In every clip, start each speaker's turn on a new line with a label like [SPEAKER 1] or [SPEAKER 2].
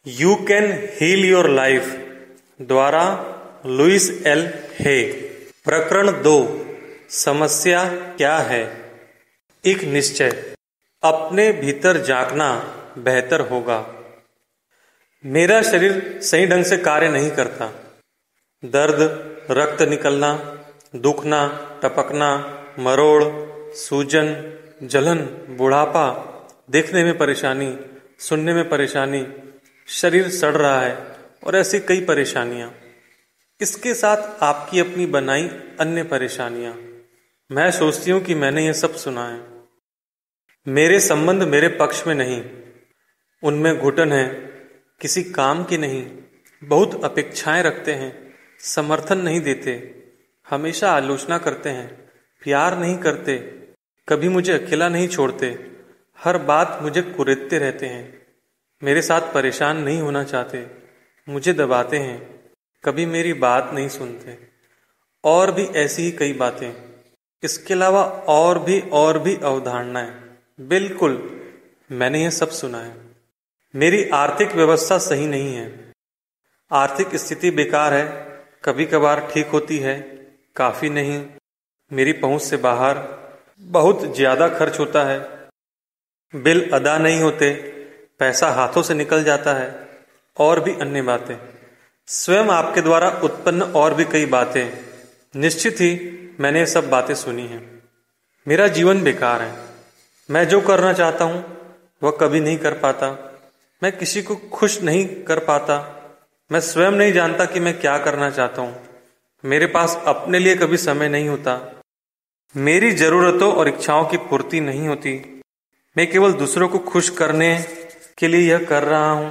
[SPEAKER 1] You can heal your life द्वारा Louise L Hay. प्रकरण 2। समस्या क्या है? एक निश्चय। अपने भीतर झांकना बेहतर होगा। मेरा शरीर सही ढंग से कार्य नहीं करता। दर्द, रक्त निकलना, दुखना, टपकना, मरोड़, सूजन, जलन, बुढ़ापा, देखने में परेशानी, सुनने में परेशानी, शरीर सड़ रहा है और ऐसी कई परेशानियां। इसके साथ आपकी अपनी बनाई अन्य परेशानियां। मैं सोचती हूं कि मैंने ये सब सुना है। मेरे संबंध मेरे पक्ष में नहीं, उनमें घुटन है, किसी काम की नहीं, बहुत अपेक्षाएं रखते हैं, समर्थन नहीं देते, हमेशा आलोचना करते हैं, प्यार नहीं करते, कभी मुझे अकेला नहीं छोड़ते, हर बात मुझे कुरेदते रहते हैं, मेरे साथ परेशान नहीं होना चाहते, मुझे दबाते हैं, कभी मेरी बात नहीं सुनते, और भी ऐसी ही कई बातें। इसके अलावा और भी अवधारणाएं। बिल्कुल, मैंने ये सब सुना है। मेरी आर्थिक व्यवस्था सही नहीं है, आर्थिक स्थिति बेकार है, कभी कभार ठीक होती है, काफी नहीं, मेरी पहुंच से बाहर, बहुत ज्यादा खर्च होता है, बिल अदा नहीं होते, पैसा हाथों से निकल जाता है, और भी अन्य बातें। स्वयं आपके द्वारा उत्पन्न और भी कई बातें। निश्चित ही मैंने ये सब बातें सुनी हैं। मेरा जीवन बेकार है। मैं जो करना चाहता हूं वह कभी नहीं कर पाता। मैं किसी को खुश नहीं कर पाता। मैं स्वयं नहीं जानता कि मैं क्या करना चाहता हूं। मेरे पास अपने लिए कभी समय नहीं होता। मेरी जरूरतों और इच्छाओं की पूर्ति नहीं होती। मैं केवल दूसरों को खुश करने के लिए यह कर रहा हूं।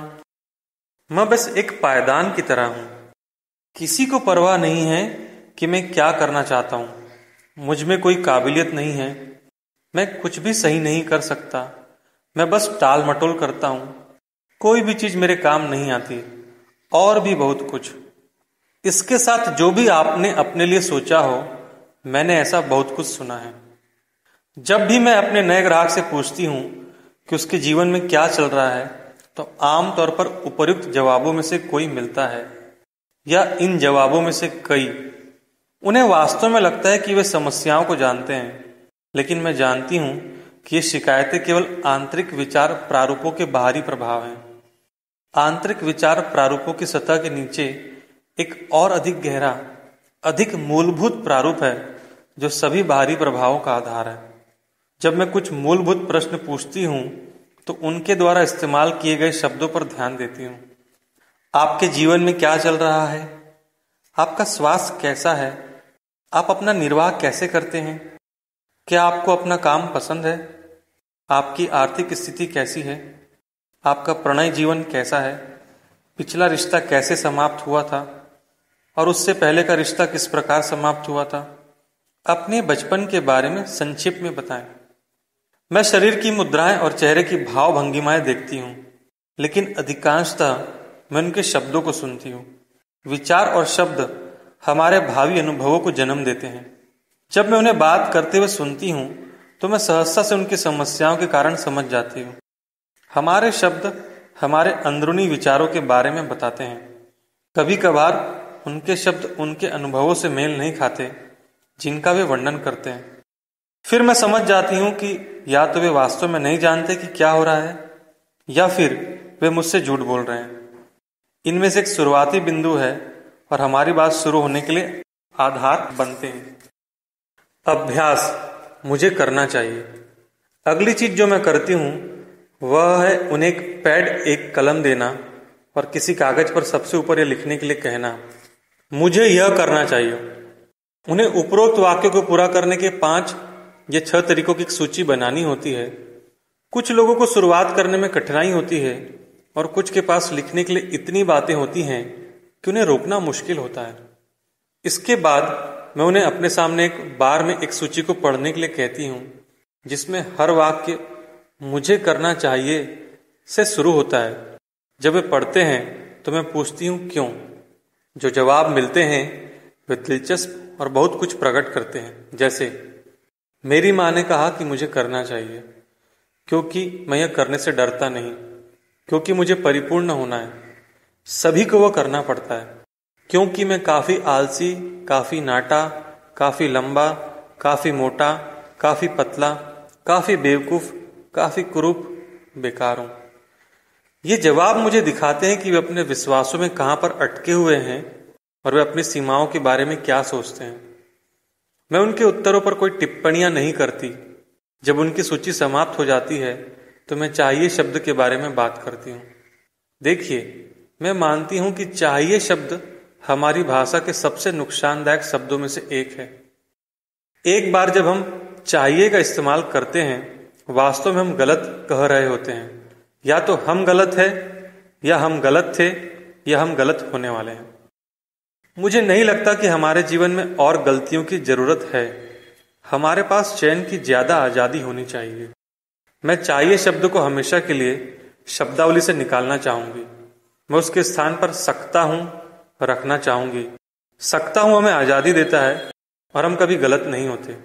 [SPEAKER 1] मैं बस एक पायदान की तरह हूं। किसी को परवाह नहीं है कि मैं क्या करना चाहता हूं। मुझ में कोई काबिलियत नहीं है। मैं कुछ भी सही नहीं कर सकता। मैं बस टाल मटोल करता हूं। कोई भी चीज मेरे काम नहीं आती, और भी बहुत कुछ। इसके साथ जो भी आपने अपने लिए सोचा हो, मैंने ऐसा बहुत कुछ सुना है। जब भी मैं अपने नए ग्राहक से पूछती हूं कि उसके जीवन में क्या चल रहा है, तो आमतौर पर उपर्युक्त जवाबों में से कोई मिलता है, या इन जवाबों में से कई। उन्हें वास्तव में लगता है कि वे समस्याओं को जानते हैं, लेकिन मैं जानती हूं कि ये शिकायतें केवल आंतरिक विचार प्रारूपों के बाहरी प्रभाव हैं। आंतरिक विचार प्रारूपों की सतह के नीचे एक और अधिक गहरा, अधिक मूलभूत प्रारूप है, जो सभी बाहरी प्रभावों का आधार है। जब मैं कुछ मूलभूत प्रश्न पूछती हूं, तो उनके द्वारा इस्तेमाल किए गए शब्दों पर ध्यान देती हूं। आपके जीवन में क्या चल रहा है? आपका स्वास्थ्य कैसा है? आप अपना निर्वाह कैसे करते हैं? क्या आपको अपना काम पसंद है? आपकी आर्थिक स्थिति कैसी है? आपका प्रणय जीवन कैसा है? पिछला रिश्ता कैसे समाप्त हुआ था, और उससे पहले का रिश्ता किस प्रकार समाप्त हुआ था? अपने बचपन के बारे में संक्षिप्त में बताएं। मैं शरीर की मुद्राएं और चेहरे की भाव भंगिमाएं देखती हूं, लेकिन अधिकांशतः मैं उनके शब्दों को सुनती हूं। विचार और शब्द हमारे भावी अनुभवों को जन्म देते हैं। जब मैं उन्हें बात करते हुए सुनती हूं, तो मैं सहजता से उनकी समस्याओं के कारण समझ जाती हूं। हमारे शब्द हमारे अंदरूनी विचारों के बारे में बताते हैं। कभी कभार उनके शब्द उनके अनुभवों से मेल नहीं खाते, जिनका वे वर्णन करते हैं। फिर मैं समझ जाती हूं कि या तो वे वास्तव में नहीं जानते कि क्या हो रहा है, या फिर वे मुझसे झूठ बोल रहे हैं। इनमें से एक शुरुआती बिंदु है, और हमारी बात शुरू होने के लिए आधार बनते हैं। अभ्यास मुझे करना चाहिए। अगली चीज जो मैं करती हूं, वह है उन्हें एक पैड, एक कलम देना और किसी कागज पर सबसे ऊपर यह लिखने के लिए कहना, मुझे यह करना चाहिए। उन्हें उपरोक्त वाक्यों को पूरा करने के 5 या 6 तरीकों की एक सूची बनानी होती है। कुछ लोगों को शुरुआत करने में कठिनाई होती है, और कुछ के पास लिखने के लिए इतनी बातें होती हैं कि उन्हें रोकना मुश्किल होता है। इसके बाद मैं उन्हें अपने सामने एक बार में एक सूची को पढ़ने के लिए कहती हूं, जिसमें हर वाक्य मुझे करना चाहिए से शुरू होता है। जब वे पढ़ते हैं तो मैं पूछती हूं क्यों। जो जवाब मिलते हैं वे दिलचस्प और बहुत कुछ प्रकट करते हैं, जैसे मेरी माँ ने कहा कि मुझे करना चाहिए, क्योंकि मैं यह करने से डरता नहीं। क्योंकि मुझे परिपूर्ण होना है। सभी को वो करना पड़ता है, क्योंकि मैं काफी आलसी, काफी नाटा, काफी लंबा, काफी मोटा, काफी पतला, काफी बेवकूफ, काफी कुरूप, बेकार हूं। ये जवाब मुझे दिखाते हैं कि वे अपने विश्वासों में कहां पर अटके हुए हैं और वे अपनी सीमाओं के बारे में क्या सोचते हैं। मैं उनके उत्तरों पर कोई टिप्पणियां नहीं करती। जब उनकी सूची समाप्त हो जाती है तो मैं चाहिए शब्द के बारे में बात करती हूँ। देखिए, मैं मानती हूं कि चाहिए शब्द हमारी भाषा के सबसे नुकसानदायक शब्दों में से एक है। एक बार जब हम चाहिए का इस्तेमाल करते हैं, वास्तव में हम गलत कह रहे होते हैं। या तो हम गलत है, या हम गलत थे, या हम गलत होने वाले हैं। मुझे नहीं लगता कि हमारे जीवन में और गलतियों की जरूरत है। हमारे पास चयन की ज्यादा आजादी होनी चाहिए। मैं चाहिए शब्द को हमेशा के लिए शब्दावली से निकालना चाहूंगी। मैं उसके स्थान पर सकता हूं रखना चाहूंगी। सकता हूं हमें आजादी देता है और हम कभी गलत नहीं होते।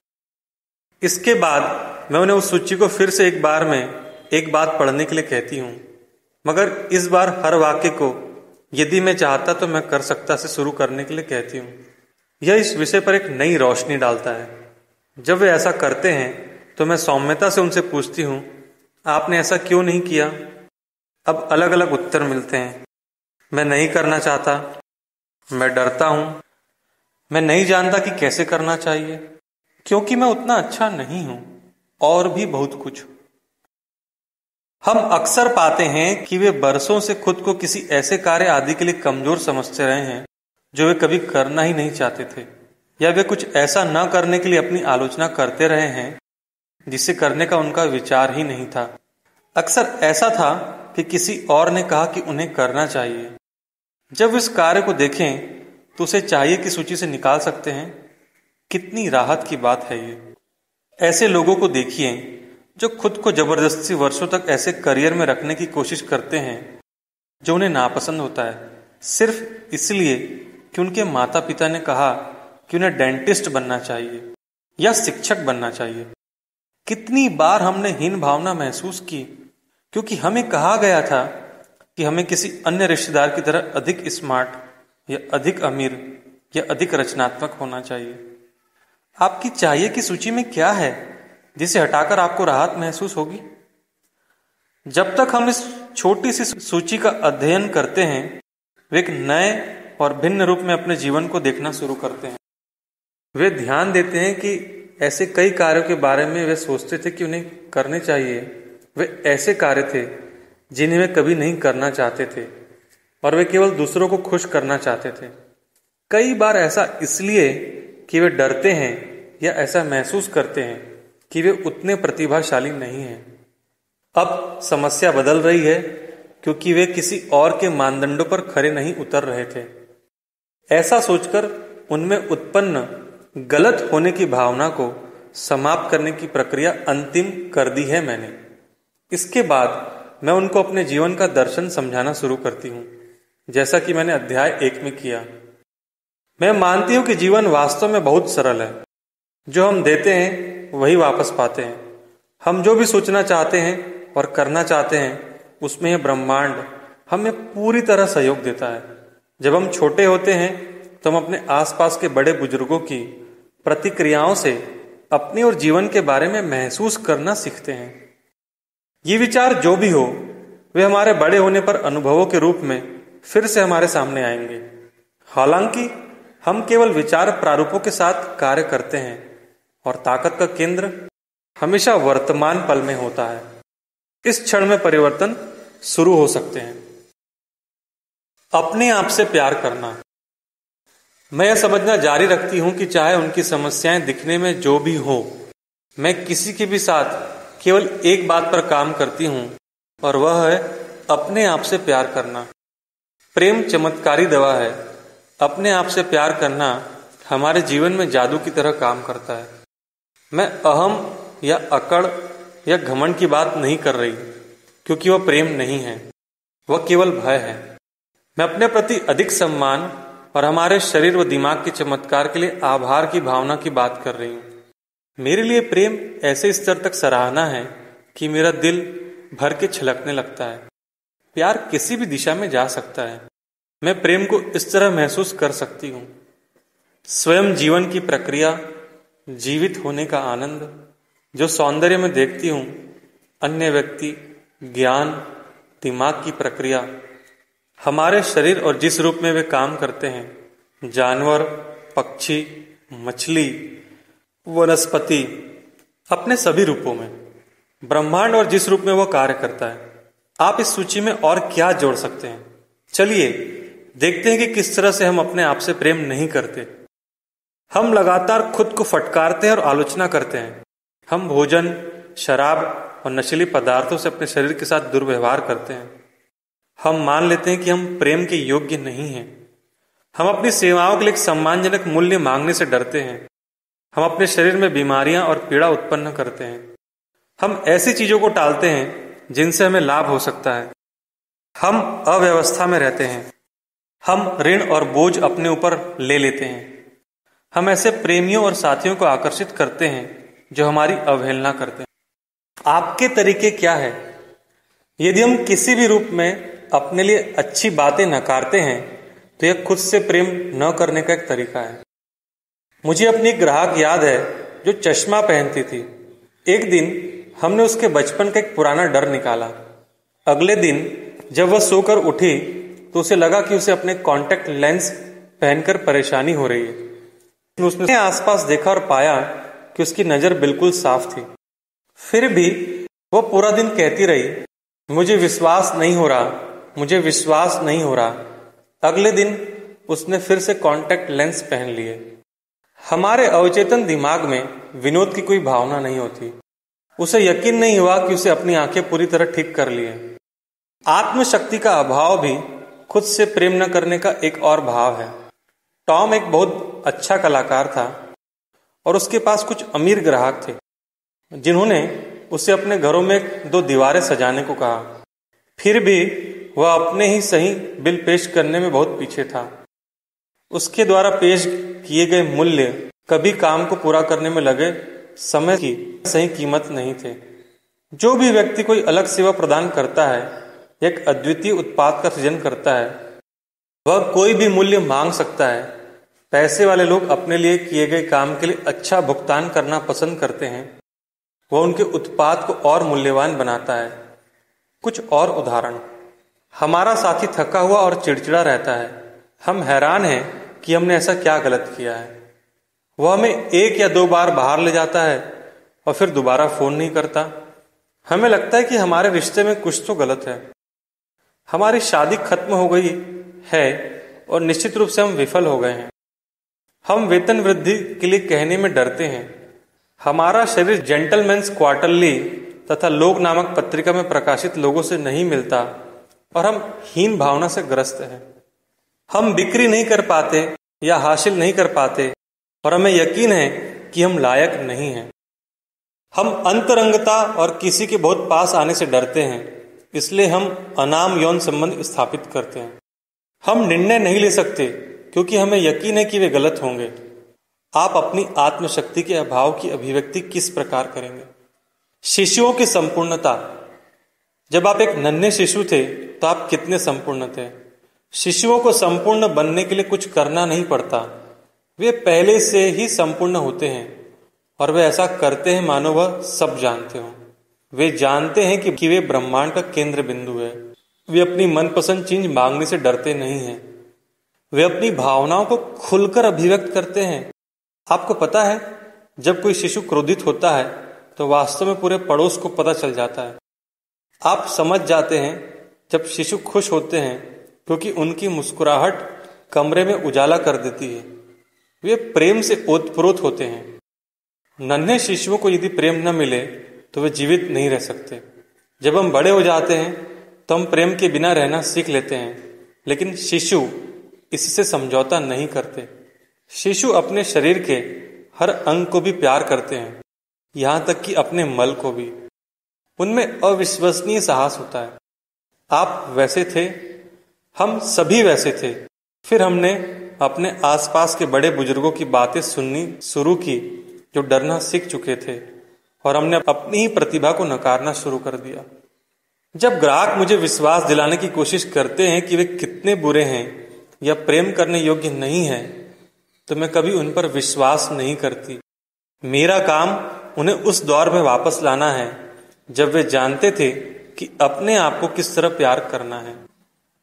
[SPEAKER 1] इसके बाद मैं उन्हें उस सूची को फिर से एक बार में एक बात पढ़ने के लिए कहती हूँ, मगर इस बार हर वाक्य को यदि मैं चाहता तो मैं कर सकता से शुरू करने के लिए कहती हूँ। यह इस विषय पर एक नई रोशनी डालता है। जब वे ऐसा करते हैं तो मैं सौम्यता से उनसे पूछती हूँ, आपने ऐसा क्यों नहीं किया? अब अलग अलग उत्तर मिलते हैं। मैं नहीं करना चाहता, मैं डरता हूं, मैं नहीं जानता कि कैसे करना चाहिए, क्योंकि मैं उतना अच्छा नहीं हूं, और भी बहुत कुछ। हम अक्सर पाते हैं कि वे बरसों से खुद को किसी ऐसे कार्य आदि के लिए कमजोर समझते रहे हैं जो वे कभी करना ही नहीं चाहते थे, या वे कुछ ऐसा न करने के लिए अपनी आलोचना करते रहे हैं जिसे करने का उनका विचार ही नहीं था। अक्सर ऐसा था कि किसी और ने कहा कि उन्हें करना चाहिए। जब इस कार्य को देखें तो उसे चाहिए की सूची से निकाल सकते हैं। कितनी राहत की बात है ये। ऐसे लोगों को देखिए जो खुद को जबरदस्ती वर्षों तक ऐसे करियर में रखने की कोशिश करते हैं जो उन्हें नापसंद होता है, सिर्फ इसलिए कि उनके माता पिता ने कहा कि उन्हें डेंटिस्ट बनना चाहिए या शिक्षक बनना चाहिए। कितनी बार हमने हीन भावना महसूस की क्योंकि हमें कहा गया था कि हमें किसी अन्य रिश्तेदार की तरह अधिक स्मार्ट या अधिक अमीर या अधिक रचनात्मक होना चाहिए। आपकी चाहिए की सूची में क्या है जिसे हटाकर आपको राहत महसूस होगी? जब तक हम इस छोटी सी सूची का अध्ययन करते हैं, वे एक नए और भिन्न रूप में अपने जीवन को देखना शुरू करते हैं। वे ध्यान देते हैं कि ऐसे कई कार्यों के बारे में वे सोचते थे कि उन्हें करने चाहिए, वे ऐसे कार्य थे जिन्हें वे कभी नहीं करना चाहते थे और वे केवल दूसरों को खुश करना चाहते थे। कई बार ऐसा इसलिए कि वे डरते हैं या ऐसा महसूस करते हैं कि वे उतने प्रतिभाशाली नहीं हैं। अब समस्या बदल रही है क्योंकि वे किसी और के मानदंडों पर खरे नहीं उतर रहे थे। ऐसा सोचकर उनमें उत्पन्न गलत होने की भावना को समाप्त करने की प्रक्रिया अंतिम कर दी है मैंने। इसके बाद मैं उनको अपने जीवन का दर्शन समझाना शुरू करती हूँ, जैसा कि मैंने अध्याय 1 में किया। मैं मानती हूँ कि जीवन वास्तव में बहुत सरल है। जो हम देते हैं वही वापस पाते हैं। हम जो भी सोचना चाहते हैं और करना चाहते हैं, उसमें यह ब्रह्मांड हमें पूरी तरह सहयोग देता है। जब हम छोटे होते हैं तो हम अपने आसपास के बड़े बुजुर्गों की प्रतिक्रियाओं से अपने और जीवन के बारे में महसूस करना सीखते हैं। ये विचार जो भी हो, वे हमारे बड़े होने पर अनुभवों के रूप में फिर से हमारे सामने आएंगे। हालांकि हम केवल विचार प्रारूपों के साथ कार्य करते हैं और ताकत का केंद्र हमेशा वर्तमान पल में होता है। इस क्षण में परिवर्तन शुरू हो सकते हैं। अपने आप से प्यार करना। मैं यह समझना जारी रखती हूं कि चाहे उनकी समस्याएं दिखने में जो भी हो, मैं किसी के भी साथ केवल एक बात पर काम करती हूं और वह है अपने आप से प्यार करना। प्रेम चमत्कारी दवा है। अपने आप से प्यार करना हमारे जीवन में जादू की तरह काम करता है। मैं अहम या अकड़ या घमंड की बात नहीं कर रही, क्योंकि वह प्रेम नहीं है, वह केवल भय है। मैं अपने प्रति अधिक सम्मान और हमारे शरीर व दिमाग के चमत्कार के लिए आभार की भावना की बात कर रही हूँ। मेरे लिए प्रेम ऐसे स्तर तक सराहना है कि मेरा दिल भर के छलकने लगता है। प्यार किसी भी दिशा में जा सकता है। मैं प्रेम को इस तरह महसूस कर सकती हूँ। स्वयं जीवन की प्रक्रिया, जीवित होने का आनंद, जो सौंदर्य में देखती हूँ, अन्य व्यक्ति, ज्ञान, दिमाग की प्रक्रिया, हमारे शरीर और जिस रूप में वे काम करते हैं, जानवर, पक्षी, मछली, वनस्पति, अपने सभी रूपों में, ब्रह्मांड और जिस रूप में वह कार्य करता है। आप इस सूची में और क्या जोड़ सकते हैं? चलिए देखते हैं कि किस तरह से हम अपने आप से प्रेम नहीं करते। हम लगातार खुद को फटकारते हैं और आलोचना करते हैं। हम भोजन, शराब और नशीली पदार्थों से अपने शरीर के साथ दुर्व्यवहार करते हैं। हम मान लेते हैं कि हम प्रेम के योग्य नहीं हैं। हम अपनी सेवाओं के लिए एक सम्मानजनक मूल्य मांगने से डरते हैं। हम अपने शरीर में बीमारियां और पीड़ा उत्पन्न करते हैं। हम ऐसी चीजों को टालते हैं जिनसे हमें लाभ हो सकता है। हम अव्यवस्था में रहते हैं। हम ऋण और बोझ अपने ऊपर ले लेते हैं। हम ऐसे प्रेमियों और साथियों को आकर्षित करते हैं जो हमारी अवहेलना करते हैं। आपके तरीके क्या है? यदि हम किसी भी रूप में अपने लिए अच्छी बातें नकारते हैं तो यह खुद से प्रेम न करने का एक तरीका है। मुझे अपनी एक ग्राहक याद है जो चश्मा पहनती थी। एक दिन हमने उसके बचपन का एक पुराना डर निकाला। अगले दिन जब वह सोकर उठी तो उसे लगा कि उसे अपने कॉन्टैक्ट लेंस पहनकर परेशानी हो रही है। उसने आसपास देखा और पाया कि उसकी नजर बिल्कुल साफ थी। फिर भी वह पूरा दिन कहती रही, मुझे विश्वास नहीं हो रहा, मुझे विश्वास नहीं हो रहा। अगले दिन उसने फिर से कॉन्टैक्ट लेंस पहन लिए। हमारे अवचेतन दिमाग में विनोद की कोई भावना नहीं होती। उसे यकीन नहीं हुआ कि उसे अपनी आंखें पूरी तरह ठीक कर लिए। आत्मशक्ति का अभाव भी खुद से प्रेम न करने का एक और भाव है। टॉम एक बहुत अच्छा कलाकार था और उसके पास कुछ अमीर ग्राहक थे जिन्होंने उसे अपने घरों में 2 दीवारें सजाने को कहा। फिर भी वह अपने ही सही बिल पेश करने में बहुत पीछे था। उसके द्वारा पेश किए गए मूल्य कभी काम को पूरा करने में लगे समय की सही कीमत नहीं थे। जो भी व्यक्ति कोई अलग सेवा प्रदान करता है, एक अद्वितीय उत्पाद का सृजन करता है, वह कोई भी मूल्य मांग सकता है। पैसे वाले लोग अपने लिए किए गए काम के लिए अच्छा भुगतान करना पसंद करते हैं। वह उनके उत्पाद को और मूल्यवान बनाता है। कुछ और उदाहरण। हमारा साथी थका हुआ और चिड़चिड़ा रहता है। हम हैरान हैं कि हमने ऐसा क्या गलत किया है। वह हमें 1 या 2 बार बाहर ले जाता है और फिर दोबारा फोन नहीं करता। हमें लगता है कि हमारे रिश्ते में कुछ तो गलत है। हमारी शादी खत्म हो गई है और निश्चित रूप से हम विफल हो गए हैं। हम वेतन वृद्धि के लिए कहने में डरते हैं। हमारा शरीर जेंटलमैन्स क्वार्टरली तथा लोक नामक पत्रिका में प्रकाशित लोगों से नहीं मिलता और हम हीन भावना से ग्रस्त हैं। हम बिक्री नहीं कर पाते या हासिल नहीं कर पाते और हमें यकीन है कि हम लायक नहीं हैं। हम अंतरंगता और किसी के बहुत पास आने से डरते हैं, इसलिए हम अनाम यौन संबंध स्थापित करते हैं। हम निर्णय नहीं ले सकते क्योंकि हमें यकीन है कि वे गलत होंगे। आप अपनी आत्मशक्ति के अभाव की अभिव्यक्ति किस प्रकार करेंगे? शिशुओं की संपूर्णता। जब आप एक नन्हे शिशु थे तो आप कितने संपूर्ण थे। शिशुओं को संपूर्ण बनने के लिए कुछ करना नहीं पड़ता। वे पहले से ही संपूर्ण होते हैं और वे ऐसा करते हैं मानो वह सब जानते हो। वे जानते हैं कि वे ब्रह्मांड का केंद्र बिंदु है। वे अपनी मनपसंद चीज मांगने से डरते नहीं हैं। वे अपनी भावनाओं को खुलकर अभिव्यक्त करते हैं। आपको पता है, जब कोई शिशु क्रोधित होता है तो वास्तव में पूरे पड़ोस को पता चल जाता है। आप समझ जाते हैं जब शिशु खुश होते हैं क्योंकि उनकी मुस्कुराहट कमरे में उजाला कर देती है। वे प्रेम से ओतप्रोत होते हैं। नन्हे शिशुओं को यदि प्रेम न मिले तो वे जीवित नहीं रह सकते। जब हम बड़े हो जाते हैं तो हम प्रेम के बिना रहना सीख लेते हैं, लेकिन शिशु इससे समझौता नहीं करते। शिशु अपने शरीर के हर अंग को भी प्यार करते हैं, यहाँ तक कि अपने मल को भी। उनमें अविश्वसनीय साहस होता है। आप वैसे थे, हम सभी वैसे थे। फिर हमने अपने आसपास के बड़े बुजुर्गों की बातें सुननी शुरू की जो डरना सीख चुके थे, और हमने अपनी ही प्रतिभा को नकारना शुरू कर दिया। जब ग्राहक मुझे विश्वास दिलाने की कोशिश करते हैं कि वे कितने बुरे हैं या प्रेम करने योग्य नहीं हैं, तो मैं कभी उन पर विश्वास नहीं करती। मेरा काम उन्हें उस दौर में वापस लाना है जब वे जानते थे कि अपने आप को किस तरह प्यार करना है।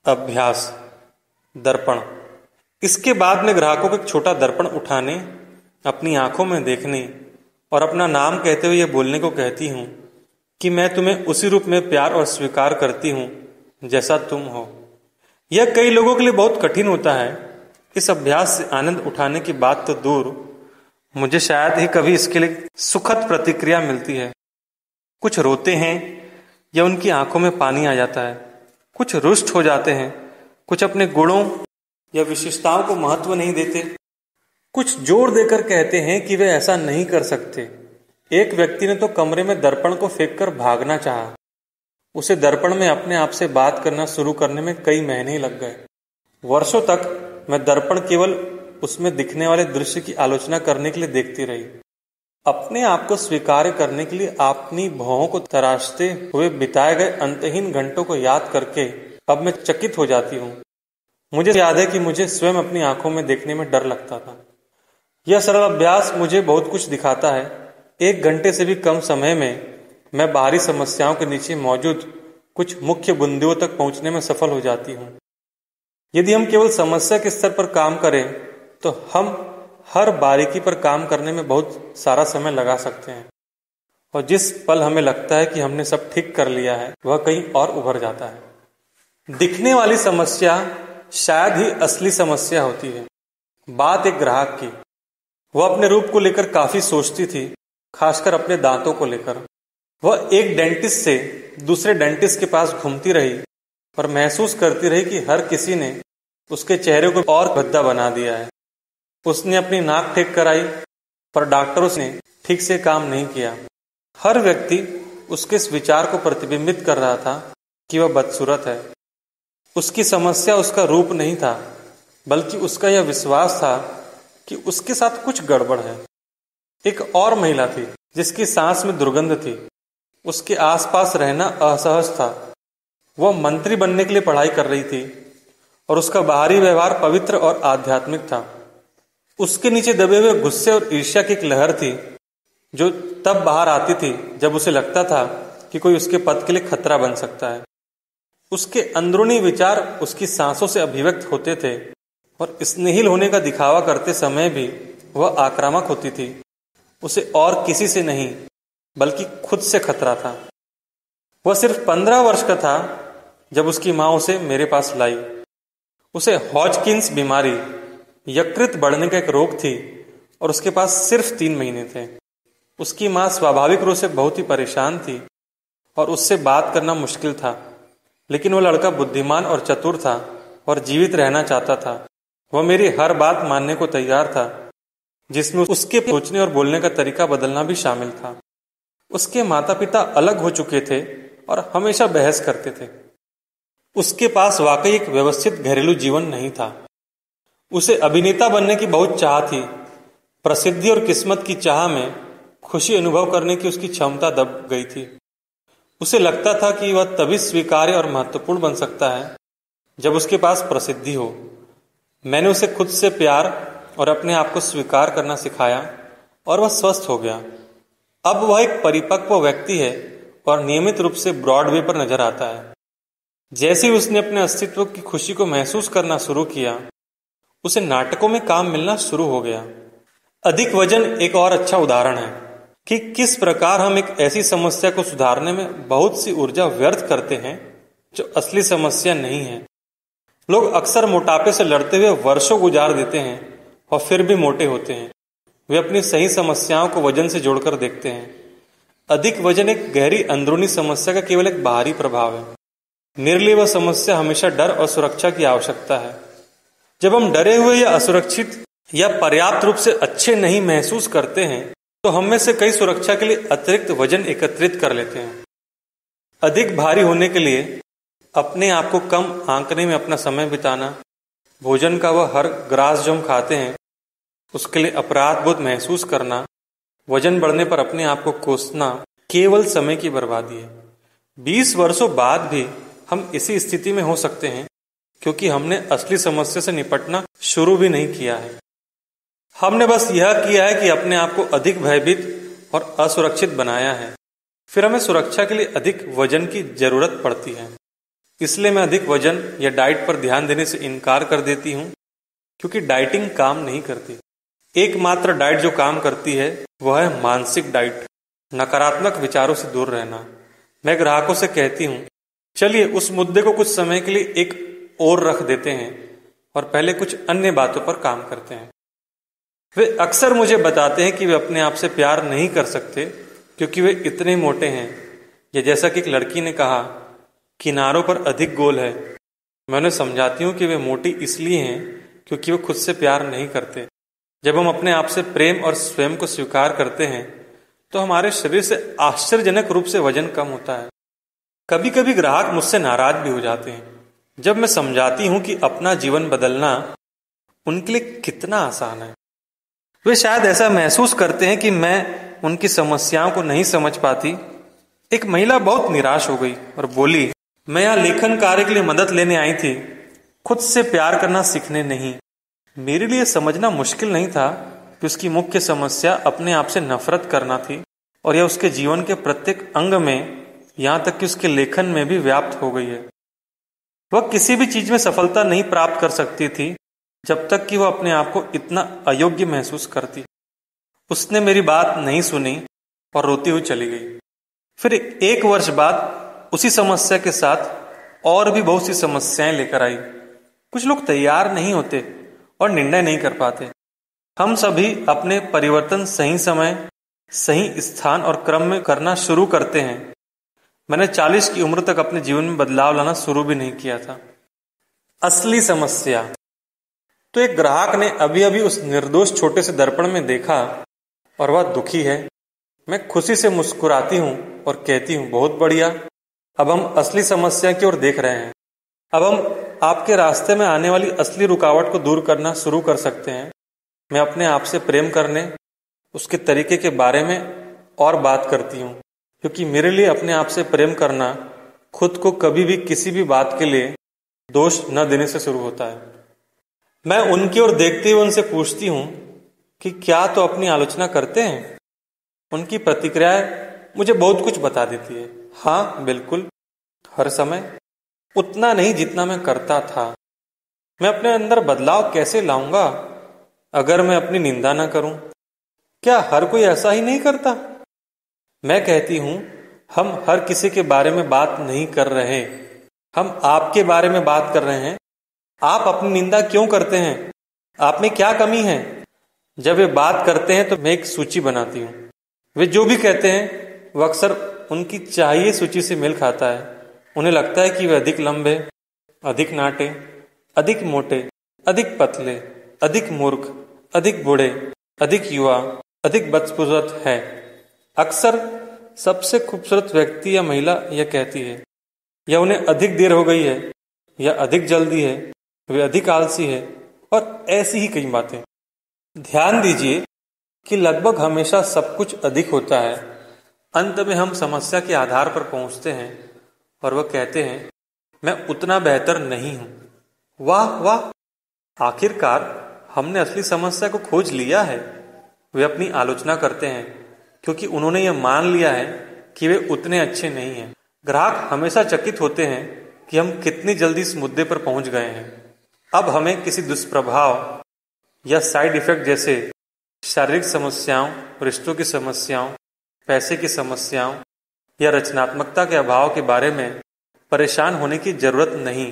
[SPEAKER 1] अभ्यास, दर्पण। इसके बाद मैं ग्राहकों को एक छोटा दर्पण उठाने, अपनी आंखों में देखने और अपना नाम कहते हुए यह बोलने को कहती हूँ कि मैं तुम्हें उसी रूप में प्यार और स्वीकार करती हूँ जैसा तुम हो। यह कई लोगों के लिए बहुत कठिन होता है। इस अभ्यास से आनंद उठाने की बात तो दूर, मुझे शायद ही कभी इसके लिए सुखद प्रतिक्रिया मिलती है। कुछ रोते हैं या उनकी आंखों में पानी आ जाता है, कुछ रुष्ट हो जाते हैं, कुछ अपने गुणों या विशेषताओं को महत्व नहीं देते, कुछ जोर देकर कहते हैं कि वे ऐसा नहीं कर सकते। एक व्यक्ति ने तो कमरे में दर्पण को फेंककर भागना चाहा। उसे दर्पण में अपने आप से बात करना शुरू करने में कई महीने ही लग गए। वर्षों तक मैं दर्पण केवल उसमें दिखने वाले दृश्य की आलोचना करने के लिए देखती रही। अपने आप को स्वीकार करने के लिए अपनी भौहों को तराशते हुए बिताए गए अंतहीन घंटों को याद करके अब मैं चकित हो जाती हूँ। मुझे याद है कि मुझे स्वयं अपनी आंखों में देखने में डर लगता था। यह सरल अभ्यास मुझे बहुत कुछ दिखाता है। 1 घंटे से भी कम समय में मैं बाहरी समस्याओं के नीचे मौजूद कुछ मुख्य बिंदुओं तक पहुंचने में सफल हो जाती हूँ। यदि हम केवल समस्या के स्तर पर काम करें तो हम हर बारीकी पर काम करने में बहुत सारा समय लगा सकते हैं, और जिस पल हमें लगता है कि हमने सब ठीक कर लिया है, वह कहीं और उभर जाता है। दिखने वाली समस्या शायद ही असली समस्या होती है। बात एक ग्राहक की। वह अपने रूप को लेकर काफी सोचती थी, खासकर अपने दांतों को लेकर। वह एक डेंटिस्ट से दूसरे डेंटिस्ट के पास घूमती रही और महसूस करती रही कि हर किसी ने उसके चेहरे को और भद्दा बना दिया है। उसने अपनी नाक ठीक कराई, पर डॉक्टरों ने ठीक से काम नहीं किया। हर व्यक्ति उसके इस विचार को प्रतिबिंबित कर रहा था कि वह बदसूरत है। उसकी समस्या उसका रूप नहीं था, बल्कि उसका यह विश्वास था कि उसके साथ कुछ गड़बड़ है। एक और महिला थी जिसकी सांस में दुर्गंध थी। उसके आसपास रहना असहज था। वह मंत्री बनने के लिए पढ़ाई कर रही थी और उसका बाहरी व्यवहार पवित्र और आध्यात्मिक था। उसके नीचे दबे हुए गुस्से और ईर्ष्या की एक लहर थी जो तब बाहर आती थी जब उसे लगता था कि कोई उसके पद के लिए खतरा बन सकता है। उसके अंदरूनी विचार उसकी सांसों से अभिव्यक्त होते थे, और स्नेहिल होने का दिखावा करते समय भी वह आक्रामक होती थी। उसे और किसी से नहीं, बल्कि खुद से खतरा था। वह सिर्फ 15 वर्ष का था जब उसकी माँ उसे मेरे पास लाई। उसे हॉजकिंस बीमारी, यकृत बढ़ने का एक रोग थी, और उसके पास सिर्फ 3 महीने थे। उसकी माँ स्वाभाविक रूप से बहुत ही परेशान थी और उससे बात करना मुश्किल था, लेकिन वह लड़का बुद्धिमान और चतुर था और जीवित रहना चाहता था। वह मेरी हर बात मानने को तैयार था, जिसमें उसके सोचने और बोलने का तरीका बदलना भी शामिल था। उसके माता पिता अलग हो चुके थे और हमेशा बहस करते थे। उसके पास वाकई एक व्यवस्थित घरेलू जीवन नहीं था। उसे अभिनेता बनने की बहुत चाह थी। प्रसिद्धि और किस्मत की चाह में खुशी अनुभव करने की उसकी क्षमता दब गई थी। उसे लगता था कि वह तभी स्वीकार्य और महत्वपूर्ण बन सकता है जब उसके पास प्रसिद्धि हो। मैंने उसे खुद से प्यार और अपने आप को स्वीकार करना सिखाया और वह स्वस्थ हो गया। अब वह एक परिपक्व व्यक्ति है और नियमित रूप से ब्रॉडवे पर नजर आता है। जैसे ही उसने अपने अस्तित्व की खुशी को महसूस करना शुरू किया, उसे नाटकों में काम मिलना शुरू हो गया। अधिक वजन एक और अच्छा उदाहरण है कि किस प्रकार हम एक ऐसी समस्या को सुधारने में बहुत सी ऊर्जा व्यर्थ करते हैं जो असली समस्या नहीं है। लोग अक्सर मोटापे से लड़ते हुए वर्षों गुजार देते हैं और फिर भी मोटे होते हैं। वे अपनी सही समस्याओं को वजन से जोड़कर देखते हैं। अधिक वजन एक गहरी अंदरूनी समस्या का केवल एक बाहरी प्रभाव है। मेरे लिए वह समस्या हमेशा डर और सुरक्षा की आवश्यकता है। जब हम डरे हुए या असुरक्षित या पर्याप्त रूप से अच्छे नहीं महसूस करते हैं, तो हम में से कई सुरक्षा के लिए अतिरिक्त वजन एकत्रित कर लेते हैं। अधिक भारी होने के लिए अपने आप को कम आंकने में अपना समय बिताना, भोजन का वह हर ग्रास जो हम खाते हैं उसके लिए अपराध बोध महसूस करना, वजन बढ़ने पर अपने आप को कोसना केवल समय की बर्बादी है। 20 वर्षों बाद भी हम इसी स्थिति में हो सकते हैं क्योंकि हमने असली समस्या से निपटना शुरू भी नहीं किया है। हमने बस यह किया है कि अपने आप को अधिक भयभीत और असुरक्षित बनाया है। फिर हमें सुरक्षा के लिए अधिक वजन की जरूरत पड़ती है, इसलिए मैं अधिक वजन या डाइट पर ध्यान देने से इनकार कर देती हूँ, क्योंकि डाइटिंग काम नहीं करती। एकमात्र डाइट जो काम करती है वह है मानसिक डाइट, नकारात्मक विचारों से दूर रहना। मैं ग्राहकों से कहती हूँ, चलिए उस मुद्दे को कुछ समय के लिए एक और रख देते हैं और पहले कुछ अन्य बातों पर काम करते हैं। वे अक्सर मुझे बताते हैं कि वे अपने आप से प्यार नहीं कर सकते क्योंकि वे इतने मोटे हैं, या जैसा कि एक लड़की ने कहा, किनारों पर अधिक गोल है। मैं उन्हें समझाती हूँ कि वे मोटी इसलिए हैं क्योंकि वे खुद से प्यार नहीं करते। जब हम अपने आप से प्रेम और स्वयं को स्वीकार करते हैं तो हमारे शरीर से आश्चर्यजनक रूप से वजन कम होता है। कभी कभी ग्राहक मुझसे नाराज भी हो जाते हैं जब मैं समझाती हूँ कि अपना जीवन बदलना उनके लिए कितना आसान है। वे शायद ऐसा महसूस करते हैं कि मैं उनकी समस्याओं को नहीं समझ पाती। एक महिला बहुत निराश हो गई और बोली, मैं यहाँ लेखन कार्य के लिए मदद लेने आई थी, खुद से प्यार करना सीखने नहीं। मेरे लिए समझना मुश्किल नहीं था कि उसकी मुख्य समस्या अपने आप से नफरत करना थी, और यह उसके जीवन के प्रत्येक अंग में, यहाँ तक कि उसके लेखन में भी व्याप्त हो गई है। वह किसी भी चीज में सफलता नहीं प्राप्त कर सकती थी जब तक कि वह अपने आप को इतना अयोग्य महसूस करती। उसने मेरी बात नहीं सुनी और रोती हुई चली गई। फिर 1 वर्ष बाद उसी समस्या के साथ और भी बहुत सी समस्याएं लेकर आई। कुछ लोग तैयार नहीं होते और निर्णय नहीं कर पाते। हम सभी अपने परिवर्तन सही समय, सही स्थान और क्रम में करना शुरू करते हैं। मैंने 40 की उम्र तक अपने जीवन में बदलाव लाना शुरू भी नहीं किया था। असली समस्या। तो एक ग्राहक ने अभी अभी उस निर्दोष छोटे से दर्पण में देखा और वह दुखी है। मैं खुशी से मुस्कुराती हूँ और कहती हूँ, बहुत बढ़िया, अब हम असली समस्या की ओर देख रहे हैं। अब हम आपके रास्ते में आने वाली असली रुकावट को दूर करना शुरू कर सकते हैं। मैं अपने आप से प्रेम करने, उसके तरीके के बारे में और बात करती हूँ, क्योंकि मेरे लिए अपने आप से प्रेम करना खुद को कभी भी किसी भी बात के लिए दोष न देने से शुरू होता है। मैं उनकी ओर देखते हुए उनसे पूछती हूँ कि क्या तो अपनी आलोचना करते हैं? उनकी प्रतिक्रियाएं मुझे बहुत कुछ बता देती है। हाँ, बिल्कुल, हर समय, उतना नहीं जितना मैं करता था। मैं अपने अंदर बदलाव कैसे लाऊंगा अगर मैं अपनी निंदा ना करूं? क्या हर कोई ऐसा ही नहीं करता? मैं कहती हूं, हम हर किसी के बारे में बात नहीं कर रहे, हम आपके बारे में बात कर रहे हैं। आप अपनी निंदा क्यों करते हैं? आप में क्या कमी है? जब वे बात करते हैं तो मैं एक सूची बनाती हूँ। वे जो भी कहते हैं वह अक्सर उनकी चाहिए सूची से मेल खाता है। उन्हें लगता है कि वे अधिक लंबे, अधिक नाटे, अधिक मोटे, अधिक पतले, अधिक मूर्ख, अधिक बूढ़े, अधिक युवा, अधिक बदसूरत है। अक्सर सबसे खूबसूरत व्यक्ति या महिला यह कहती है, या उन्हें अधिक देर हो गई है, या अधिक जल्दी है, वे अधिक आलसी है, और ऐसी ही कई बातें। ध्यान दीजिए कि लगभग हमेशा सब कुछ अधिक होता है। अंत में हम समस्या के आधार पर पहुंचते हैं और वह कहते हैं, मैं उतना बेहतर नहीं हूं। वाह वाह, आखिरकार हमने असली समस्या को खोज लिया है। वे अपनी आलोचना करते हैं क्योंकि उन्होंने यह मान लिया है कि वे उतने अच्छे नहीं हैं। ग्राहक हमेशा चकित होते हैं कि हम कितनी जल्दी इस मुद्दे पर पहुंच गए हैं। अब हमें किसी दुष्प्रभाव या साइड इफेक्ट जैसे शारीरिक समस्याओं, रिश्तों की समस्याओं, पैसे की समस्याओं या रचनात्मकता के अभाव के बारे में परेशान होने की जरूरत नहीं।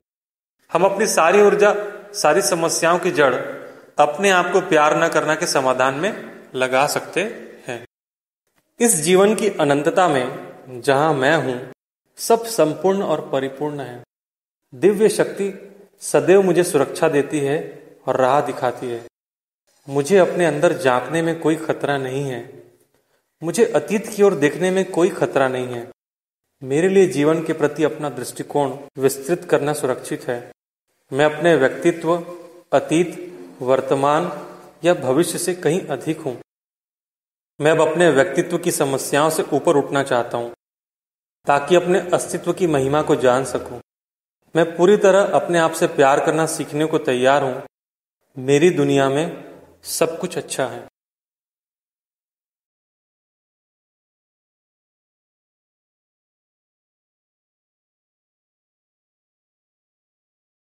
[SPEAKER 1] हम अपनी सारी ऊर्जा, सारी समस्याओं की जड़ अपने आप को प्यार न करना के समाधान में लगा सकते हैं। इस जीवन की अनंतता में जहां मैं हूं, सब संपूर्ण और परिपूर्ण है। दिव्य शक्ति सदैव मुझे सुरक्षा देती है और राह दिखाती है। मुझे अपने अंदर झांकने में कोई खतरा नहीं है। मुझे अतीत की ओर देखने में कोई खतरा नहीं है। मेरे लिए जीवन के प्रति अपना दृष्टिकोण विस्तृत करना सुरक्षित है। मैं अपने व्यक्तित्व, अतीत, वर्तमान या भविष्य से कहीं अधिक हूं। मैं अब अपने व्यक्तित्व की समस्याओं से ऊपर उठना चाहता हूं। ताकि अपने अस्तित्व की महिमा को जान सकूं। मैं पूरी तरह अपने आप से प्यार करना सीखने को तैयार हूं। मेरी दुनिया में सब कुछ अच्छा है।